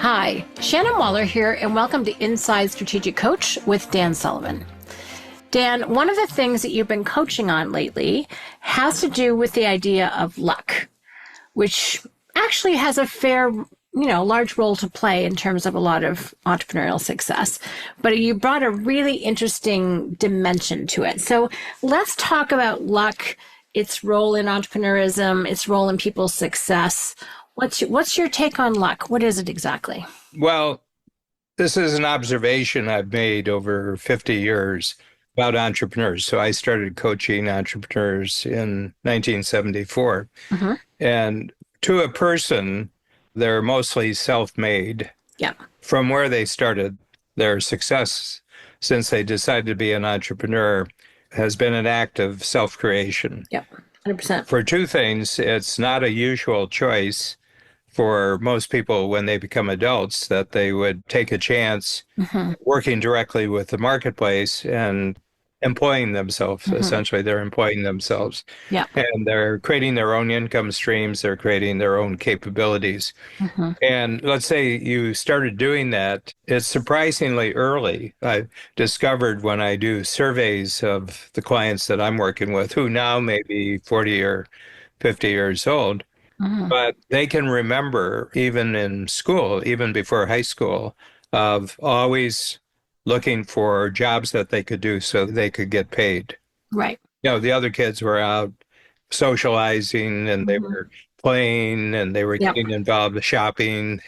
Hi, Shannon Waller here, and welcome to Inside Strategic Coach with Dan Sullivan. Dan, one of the things that you've been coaching on lately has to do with the idea of luck, which actually has a fair, large role to play in terms of a lot of entrepreneurial success. But you brought a really interesting dimension to it. So let's talk about luck, its role in entrepreneurism, its role in people's success. What's your take on luck? What is it exactly? Well, this is an observation I've made over 50 years about entrepreneurs. So I started coaching entrepreneurs in 1974. Mm-hmm. And to a person, they're mostly self-made. Yeah. From where they started, their success since they decided to be an entrepreneur has been an act of self-creation. Yep, 100%. For two things, it's not a usual choice for most people when they become adults that they would take a chance working directly with the marketplace and employing themselves. Essentially, they're employing themselves. Yeah. And they're creating their own income streams. They're creating their own capabilities. And let's say you started doing that. It's surprisingly early. I discovered when I do surveys of the clients that I'm working with, who now may be 40 or 50 years old, but they can remember even in school, even before high school, of always looking for jobs that they could do so they could get paid. Right. The other kids were out socializing and they were playing and they were getting involved with shopping.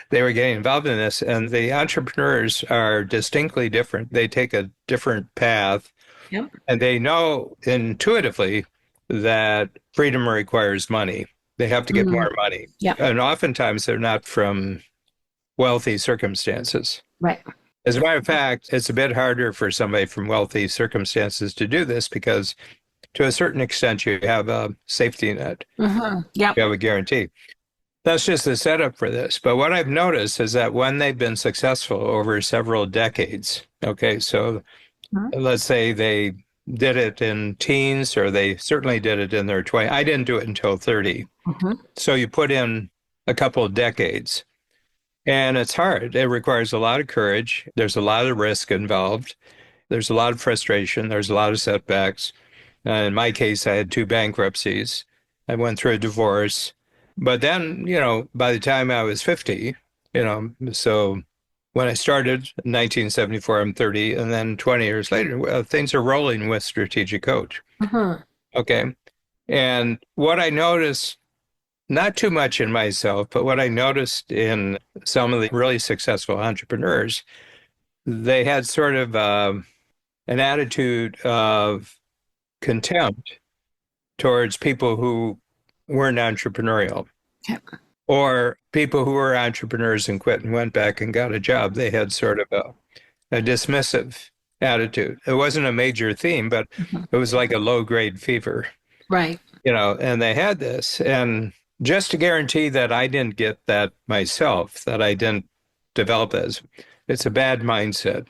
They were getting involved in this. And the entrepreneurs are distinctly different. They take a different path. Yep. And they know intuitively that freedom requires money. They have to get more money. Yep. And oftentimes they're not from wealthy circumstances. Right. As a matter of fact, it's a bit harder for somebody from wealthy circumstances to do this because to a certain extent, you have a safety net. Yep. You have a guarantee. That's just the setup for this. But what I've noticed is that when they've been successful over several decades, okay, so let's say they did it in teens or they certainly did it in their 20s. I didn't do it until 30. So you put in a couple of decades. And it's hard. It requires a lot of courage. There's a lot of risk involved. There's a lot of frustration. There's a lot of setbacks. In my case, I had 2 bankruptcies. I went through a divorce. But then, by the time I was 50, so when I started in 1974, I'm 30. And then 20 years later, things are rolling with Strategic Coach. Okay. And what I noticed, not too much in myself, but what I noticed in some of the really successful entrepreneurs, they had sort of an attitude of contempt towards people who weren't entrepreneurial. Yep. Or people who were entrepreneurs and quit and went back and got a job. They had sort of a dismissive attitude. It wasn't a major theme, but it was like a low-grade fever. Right. And they had this. And just to guarantee that I didn't get that myself, that I didn't develop as, it's a bad mindset.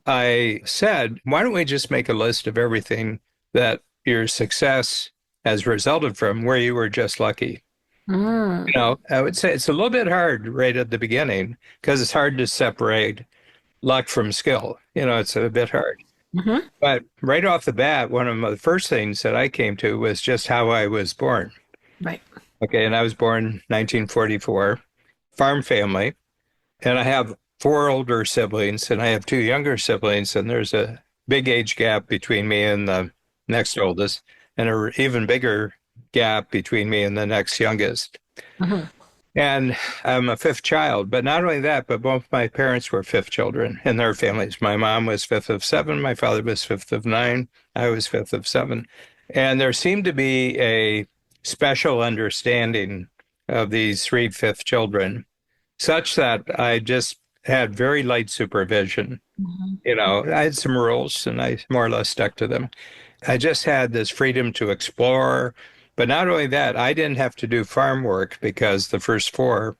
I said, why don't we just make a list of everything that your success has resulted from where you were just lucky? I would say it's a little bit hard right at the beginning because it's hard to separate luck from skill. It's a bit hard. But right off the bat, one of the first things that I came to was just how I was born. Right. Okay, and I was born 1944, farm family, and I have 4 older siblings, and I have 2 younger siblings, and there's a big age gap between me and the next oldest, and an even bigger gap between me and the next youngest. And I'm a 5th child, but not only that, but both my parents were 5th children in their families. My mom was 5th of 7, my father was 5th of 9, I was 5th of 7. And there seemed to be a special understanding of these 3 5th children, such that I just had very light supervision. I had some rules and I more or less stuck to them. I just had this freedom to explore. But not only that, I didn't have to do farm work because the first 4,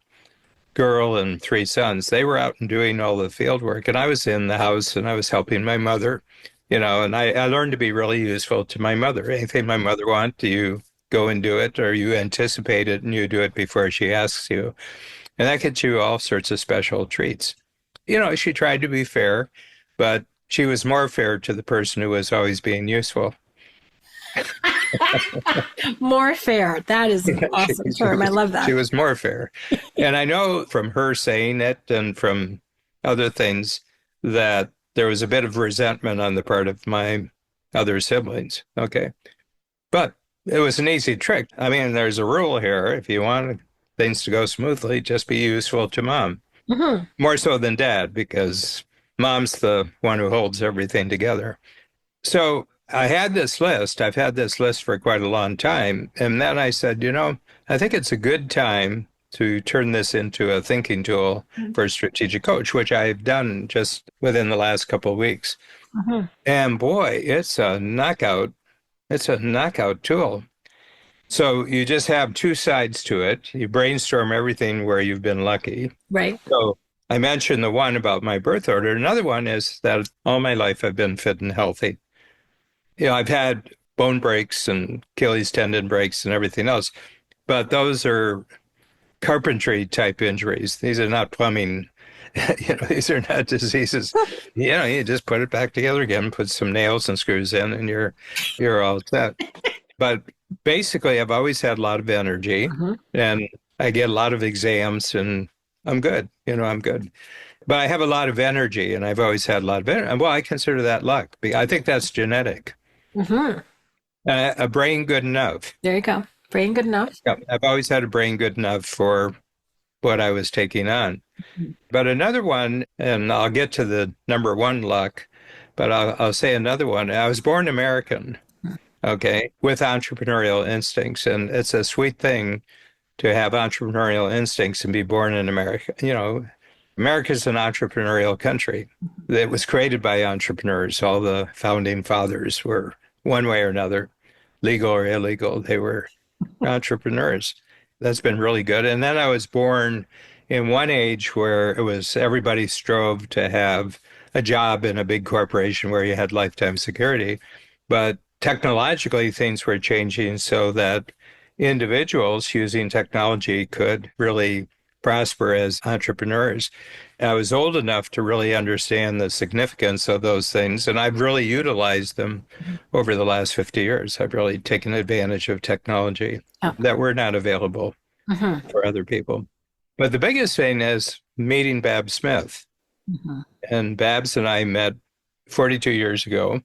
girl and 3 sons, they were out and doing all the field work. And I was in the house and I was helping my mother, and I learned to be really useful to my mother. Anything my mother wanted, you go and do it, or you anticipate it and you do it before she asks you. And that gets you all sorts of special treats. She tried to be fair, but she was more fair to the person who was always being useful. More fair. That is an awesome term. I love that. She was more fair. And I know from her saying it and from other things that there was a bit of resentment on the part of my other siblings. Okay. But it was an easy trick. I mean, there's a rule here. If you want things to go smoothly, just be useful to mom. Mm-hmm. More so than dad, because mom's the one who holds everything together. So I had this list. I've had this list for quite a long time. And then I said, I think it's a good time to turn this into a thinking tool for a strategic coach, which I've done just within the last couple of weeks. Mm-hmm. And boy, it's a knockout. It's a knockout tool. So you just have two sides to it. You brainstorm everything where you've been lucky. Right. So I mentioned the one about my birth order. Another one is that all my life I've been fit and healthy. I've had bone breaks and Achilles tendon breaks and everything else, but those are carpentry type injuries. These are not plumbing. These are not diseases. You just put it back together again, put some nails and screws in, and you're all set. But basically, I've always had a lot of energy, and I get a lot of exams, and I'm good. I'm good. But I have a lot of energy, and I've always had a lot of energy. Well, I consider that luck. I think that's genetic. Mm-hmm. A brain good enough. There you go. Brain good enough. Yeah, I've always had a brain good enough for what I was taking on. Mm-hmm. But another one, and I'll get to the number one luck, but I'll say another one. I was born American, okay, with entrepreneurial instincts. And it's a sweet thing to have entrepreneurial instincts and be born in America. America's an entrepreneurial country. It was created by entrepreneurs. All the founding fathers were, one way or another, legal or illegal, they were entrepreneurs. That's been really good. And then I was born in one age where it was everybody strove to have a job in a big corporation where you had lifetime security. But technologically, things were changing so that individuals using technology could really prosper as entrepreneurs. I was old enough to really understand the significance of those things, and I've really utilized them over the last 50 years. I've really taken advantage of technology that were not available for other people. But the biggest thing is meeting Babs Smith. And Babs and I met 42 years ago,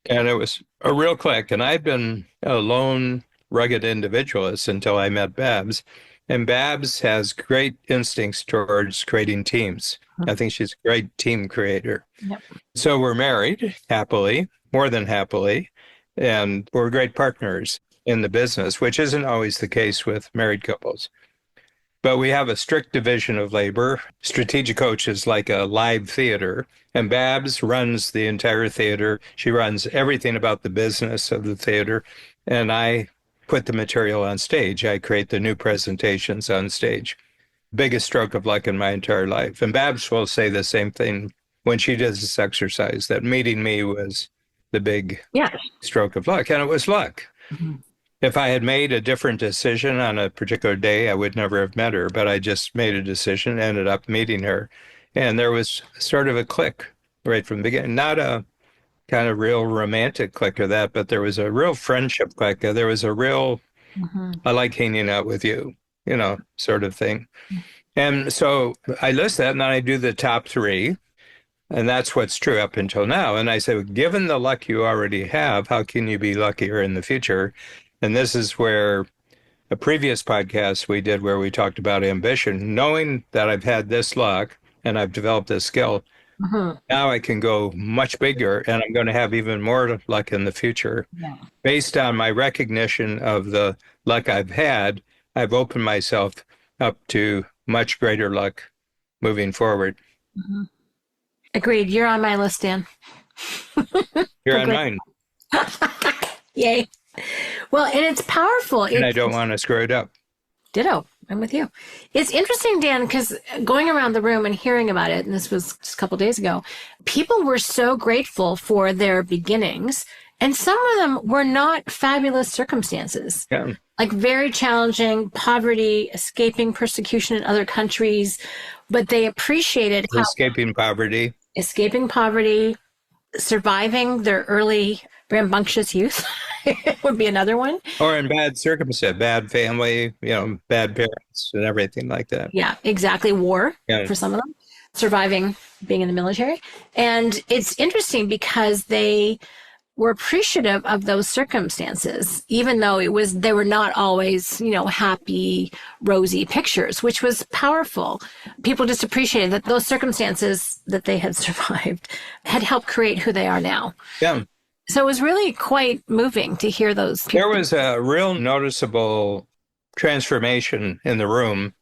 and it was a real click. And I'd been a lone, rugged individualist until I met Babs. And Babs has great instincts towards creating teams. I think she's a great team creator. Yep. So we're married happily, more than happily, and we're great partners in the business, which isn't always the case with married couples. But we have a strict division of labor. Strategic coach is like a live theater, and Babs runs the entire theater. She runs everything about the business of the theater, and I put the material on stage. I create the new presentations on stage. Biggest stroke of luck in my entire life. And Babs will say the same thing when she does this exercise, that meeting me was the big stroke of luck. And it was luck. If I had made a different decision on a particular day, I would never have met her. But I just made a decision, ended up meeting her. And there was sort of a click right from the beginning. Not a kind of real romantic click or that, but there was a real friendship click. There was a real, I like hanging out with you, sort of thing. And so I list that and then I do the top three. And that's what's true up until now. And I say, given the luck you already have, how can you be luckier in the future? And this is where a previous podcast we did where we talked about ambition, knowing that I've had this luck and I've developed this skill. Now I can go much bigger, and I'm going to have even more luck in the future. Based on my recognition of the luck I've had, I've opened myself up to much greater luck moving forward. Agreed. You're on my list, Dan. You're on mine. Yay. Well, and it's powerful. And I don't want to screw it up. Ditto. I'm with you. It's interesting, Dan, because going around the room and hearing about it, and this was just a couple of days ago, people were so grateful for their beginnings And some of them were not fabulous circumstances, Yeah. like very challenging, poverty, escaping persecution in other countries, but they appreciated how Escaping poverty. escaping poverty, surviving their early rambunctious youth would be another one. Or in bad circumstance, bad family, bad parents and everything like that. Yeah, exactly. War Yeah. for some of them, surviving being in the military. And it's interesting because they were appreciative of those circumstances, even though they were not always, happy, rosy pictures, which was powerful. People just appreciated that those circumstances that they had survived had helped create who they are now. Yeah. So it was really quite moving to hear those people. There was a real noticeable transformation in the room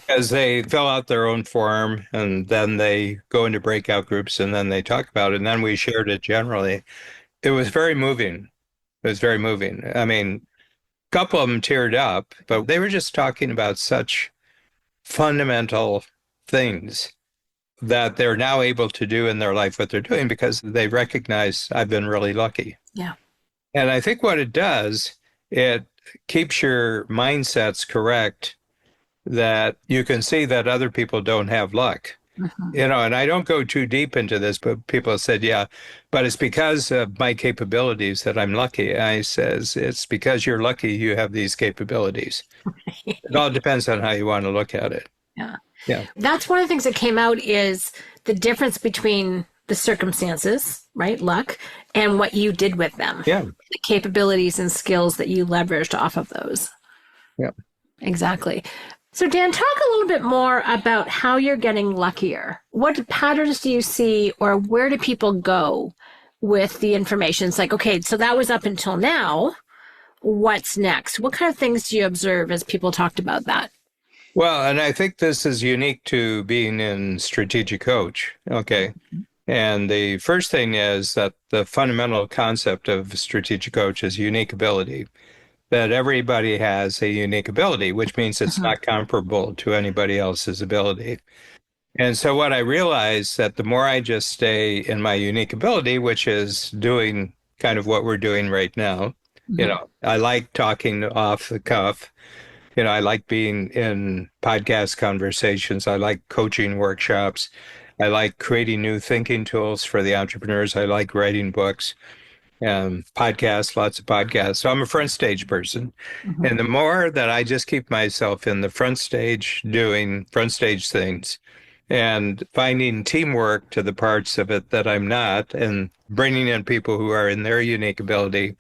as they fill out their own form and then they go into breakout groups and then they talk about it and then we shared it generally. It was very moving. It was very moving. I mean, a couple of them teared up, but they were just talking about such fundamental things that they're now able to do in their life what they're doing because they recognize I've been really lucky. Yeah. And I think what it does, it keeps your mindsets correct that you can see that other people don't have luck. And I don't go too deep into this, but people have said, yeah, but it's because of my capabilities that I'm lucky. I says, it's because you're lucky you have these capabilities. It all depends on how you want to look at it. Yeah. Yeah. That's one of the things that came out is the difference between the circumstances, right? Luck, and what you did with them. Yeah. The capabilities and skills that you leveraged off of those. Yeah. Exactly. So Dan, talk a little bit more about how you're getting luckier. What patterns do you see or where do people go with the information? It's like, okay, so that was up until now. What's next? What kind of things do you observe as people talked about that? Well, and I think this is unique to being in strategic coach. Okay. And the first thing is that the fundamental concept of strategic coach is unique ability. That everybody has a unique ability, which means it's not comparable to anybody else's ability. And so what I realized that the more I just stay in my unique ability, which is doing kind of what we're doing right now, I like talking off the cuff. I like being in podcast conversations. I like coaching workshops. I like creating new thinking tools for the entrepreneurs. I like writing books. Podcasts, lots of podcasts. So I'm a front stage person. And the more that I just keep myself in the front stage doing front stage things and finding teamwork to the parts of it that I'm not and bringing in people who are in their unique ability.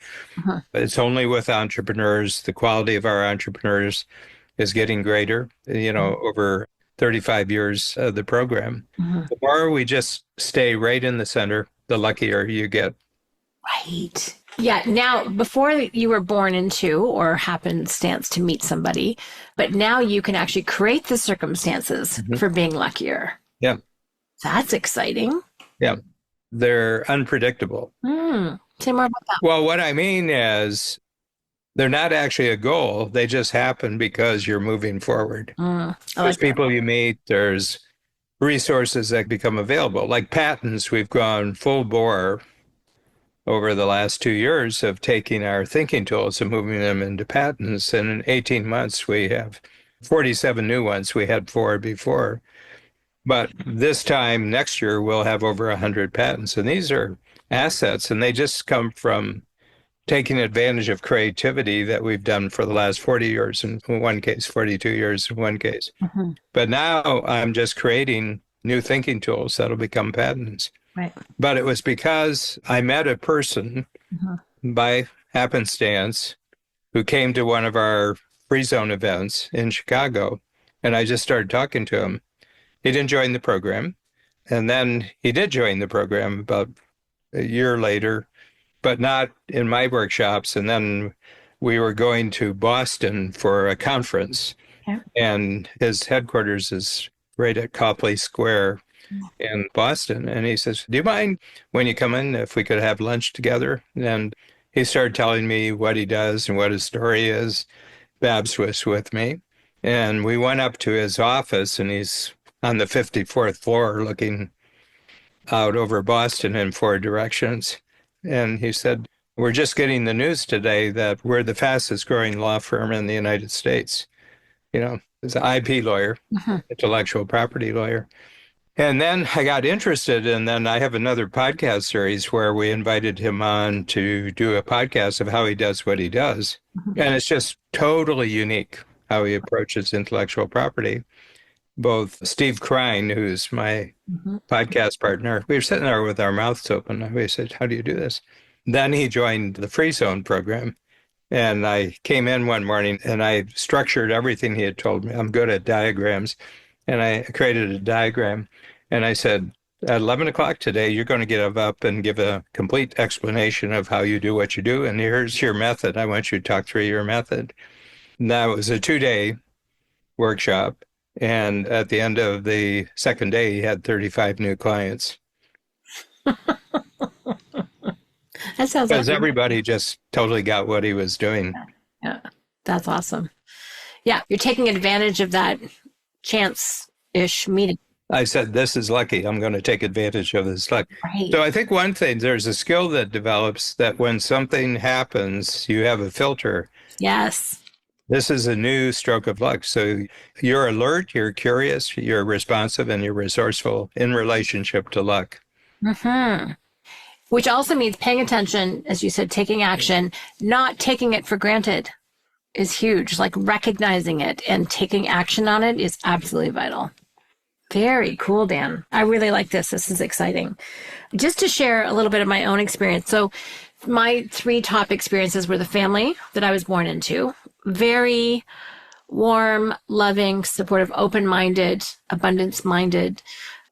It's only with entrepreneurs. The quality of our entrepreneurs is getting greater, over 35 years of the program. The more we just stay right in the center, the luckier you get. Right. Yeah. Now, before you were born into or happenstance to meet somebody, but now you can actually create the circumstances for being luckier. Yeah. That's exciting. Yeah. They're unpredictable. Say more about that. Well, what I mean is they're not actually a goal. They just happen because you're moving forward. There's people you meet. There's resources that become available. Like patents, we've gone full bore over the last 2 years of taking our thinking tools and moving them into patents. And in 18 months, we have 47 new ones. We had 4 before. But this time next year, we'll have over 100 patents. And these are assets, and they just come from taking advantage of creativity that we've done for the last 40 years, in one case, 42 years in one case. But now I'm just creating new thinking tools that'll become patents. Right. But it was because I met a person by happenstance who came to one of our free zone events in Chicago, and I just started talking to him. He didn't join the program, and then he did join the program about a year later, but not in my workshops. And then we were going to Boston for a conference, and his headquarters is right at Copley Square in Boston. And he says, do you mind when you come in if we could have lunch together? And he started telling me what he does and what his story is. Babs was with me. And we went up to his office, and he's on the 54th floor looking out over Boston in 4 directions. And he said, We're just getting the news today that we're the fastest growing law firm in the United States. As an IP lawyer, Mhm. intellectual property lawyer. And then I got interested, and then I have another podcast series where we invited him on to do a podcast of how he does what he does. Mhm. And it's just totally unique how he approaches intellectual property. Both Steve Krine, who's my Mhm. podcast partner, we were sitting there with our mouths open. We said, "How do you do this?" Then he joined the Free Zone program. And I came in one morning and I structured everything he had told me. I'm good at diagrams. And I created a diagram. And I said, at 11 o'clock today, you're going to get up and give a complete explanation of how you do what you do. And here's your method. I want you to talk through your method. And that was a 2-day workshop. And at the end of the second day, he had 35 new clients. That sounds Because like everybody just totally got what he was doing. yeah, that's awesome. Yeah, you're taking advantage of that chance-ish meeting. I said, this is lucky. I'm going to take advantage of this luck. Right. So I think one thing, there's a skill that develops that when something happens, you have a filter. Yes. This is a new stroke of luck. So you're alert, you're curious, you're responsive, and you're resourceful in relationship to luck. Mm-hmm. Which also means paying attention, as you said, taking action, not taking it for granted is huge. Like recognizing it and taking action on it is absolutely vital. Very cool, Dan. I really like this. This is exciting. Just to share a little bit of my own experience. So my 3 top experiences were the family that I was born into. Very warm, loving, supportive, open-minded, abundance-minded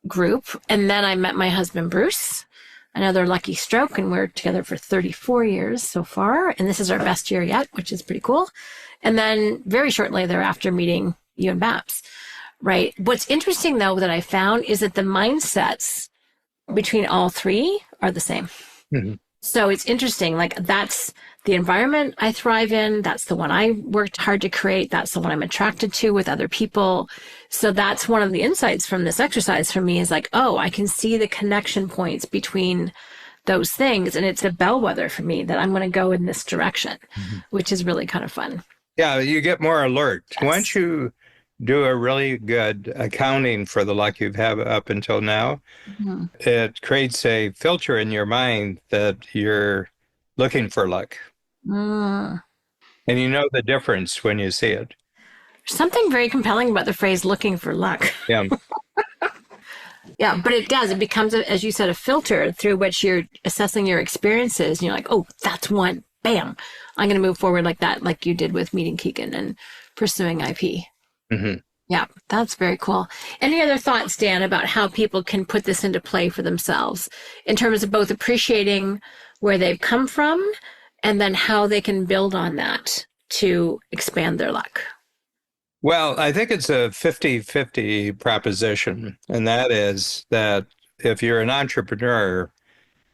group. And then I met my husband, Bruce, another lucky stroke, and we're together for 34 years so far. And this is our best year yet, which is pretty cool. And then very shortly thereafter, meeting you and Babs. Right. What's interesting, though, that I found is that the mindsets between all 3 are the same. Mm-hmm. So it's interesting. Like that's the environment I thrive in. That's the one I worked hard to create. That's the one I'm attracted to with other people. So that's one of the insights from this exercise for me is like, oh, I can see the connection points between those things. And it's a bellwether for me that I'm going to go in this direction, which is really kind of fun. Yeah, you get more alert. Yes. Once you do a really good accounting for the luck you've had up until now, Mm-hmm. it creates a filter in your mind that you're looking for luck. Mm. And you know the difference when you see it. Something very compelling about the phrase looking for luck. Yeah. Yeah, but it does. It becomes, as you said, a filter through which you're assessing your experiences. And you're like, oh, that's one. Bam. I'm going to move forward like that, like you did with meeting Keegan and pursuing IP. Mm-hmm. Yeah, that's very cool. Any other thoughts, Dan, about how people can put this into play for themselves in terms of both appreciating where they've come from and then how they can build on that to expand their luck? Well, I think it's a 50-50 proposition. And that is that if you're an entrepreneur,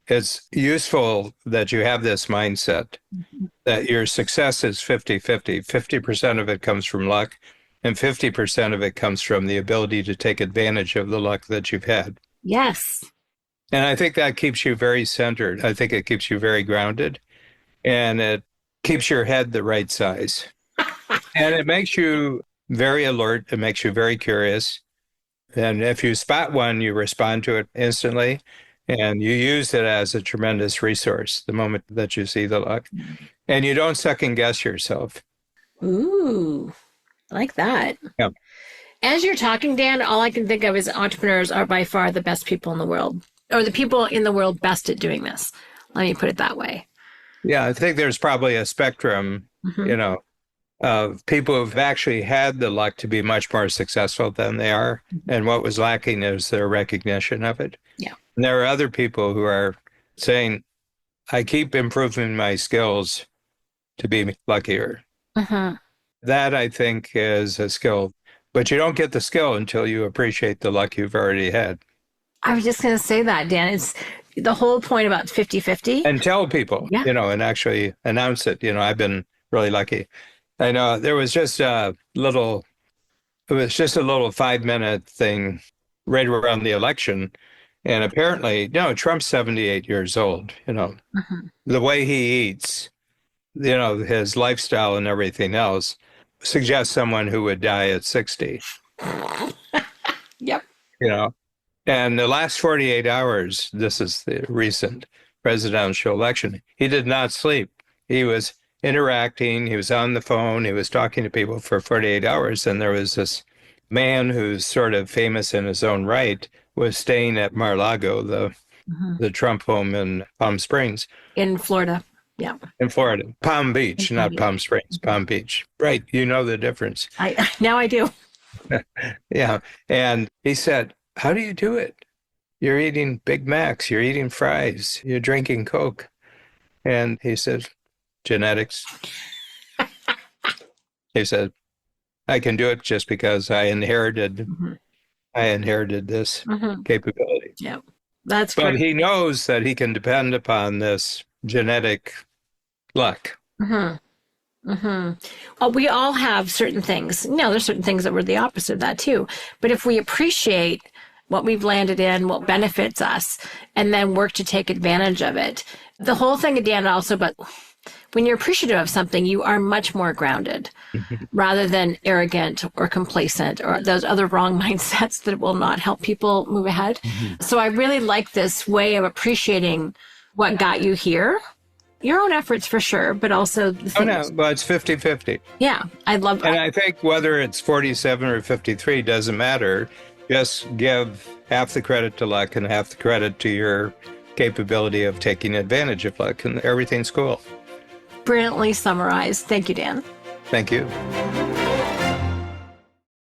it's useful that you have this mindset that your success is 50-50. 50% of it comes from luck, and 50% of it comes from the ability to take advantage of the luck that you've had. Yes. And I think that keeps you very centered. I think it keeps you very grounded, and it keeps your head the right size. And it makes you very alert. It makes you very curious. And if you spot one, you respond to it instantly. And you use it as a tremendous resource the moment that you see the luck. And you don't second guess yourself. Ooh, I like that. Yeah. As you're talking, Dan, all I can think of is entrepreneurs are by far the best people in the world, or the people in the world best at doing this. Let me put it that way. Yeah, I think there's probably a spectrum, of people who've actually had the luck to be much more successful than they are. And what was lacking is their recognition of it. Yeah. And there are other people who are saying, I keep improving my skills to be luckier. Mm-hmm. That, I think, is a skill. But you don't get the skill until you appreciate the luck you've already had. I was just going to say that, Dan. It's the whole point about 50-50. And tell people, Yeah. and actually announce it. I've been really lucky. I know there was just a little 5-minute thing right around the election And apparently, no, Trump's 78 years old, the way he eats, his lifestyle and everything else suggests someone who would die at 60, Yep. you know. And the last 48 hours, this is the recent presidential election, he did not sleep. He was interacting, he was on the phone, he was talking to people for 48 hours. And there was this man who's sort of famous in his own right, was staying at Mar-a-Lago, the Trump home in Palm Springs. In Florida. Yeah. In Florida. Palm Beach, not Palm Springs, Palm Beach. Right. You know the difference. Now I do. Yeah. And he said, how do you do it? You're eating Big Macs, you're eating fries, you're drinking Coke. And he said, genetics. He said, I can do it just because I inherited this capability. Yeah. That's But great. he knows that he can depend upon this genetic luck. We all have certain things. There's certain things that were the opposite of that too. But if we appreciate what we've landed in, what benefits us, and then work to take advantage of it, the whole thing, again, also, but when you're appreciative of something, you are much more grounded rather than arrogant or complacent or those other wrong mindsets that will not help people move ahead. So I really like this way of appreciating what got you here. Your own efforts for sure, but also the things. Well, it's 50-50. Yeah, I love that. And I think whether it's 47 or 53 doesn't matter. Just give half the credit to luck and half the credit to your capability of taking advantage of luck, and everything's cool. Brilliantly summarized. Thank you, Dan. Thank you.